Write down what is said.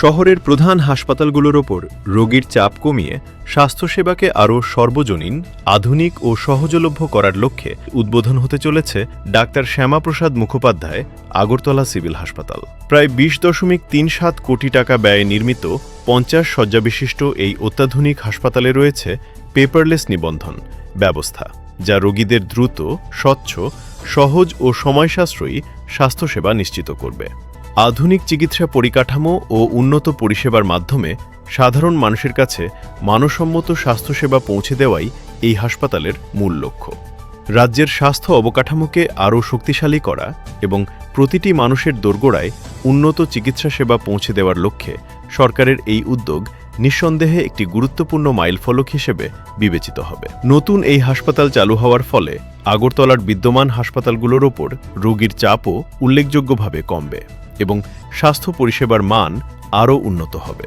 শহরের প্রধান হাসপাতালগুলোর ওপর রোগীর চাপ কমিয়ে স্বাস্থ্যসেবাকে আরও সর্বজনীন, আধুনিক ও সহজলভ্য করার লক্ষ্যে উদ্বোধন হতে চলেছে ডাক্তার শ্যামাপ্রসাদ মুখোপাধ্যায় আগরতলা সিভিল হাসপাতাল। প্রায় ২০.৩৭ কোটি টাকা ব্যয়ে নির্মিত ৫০ শয্যাবিশিষ্ট এই অত্যাধুনিক হাসপাতালে রয়েছে পেপারলেস নিবন্ধন ব্যবস্থা, যা রোগীদের দ্রুত, স্বচ্ছ, সহজ ও সময় সাশ্রয়ী স্বাস্থ্যসেবা নিশ্চিত করবে। আধুনিক চিকিৎসা পরিকাঠামো ও উন্নত পরিষেবার মাধ্যমে সাধারণ মানুষের কাছে মানসম্মত স্বাস্থ্যসেবা পৌঁছে দেওয়াই এই হাসপাতালের মূল লক্ষ্য। রাজ্যের স্বাস্থ্য অবকাঠামোকে আরও শক্তিশালী করা এবং প্রতিটি মানুষের দোরগোড়ায় উন্নত চিকিৎসা সেবা পৌঁছে দেওয়ার লক্ষ্যে সরকারের এই উদ্যোগ নিঃসন্দেহে একটি গুরুত্বপূর্ণ মাইলফলক হিসেবে বিবেচিত হবে। নতুন এই হাসপাতাল চালু হওয়ার ফলে আগরতলার বিদ্যমান হাসপাতালগুলোর ওপর রোগীর চাপও উল্লেখযোগ্যভাবে কমবে এবং স্বাস্থ্য পরিষেবার মান আরও উন্নত হবে।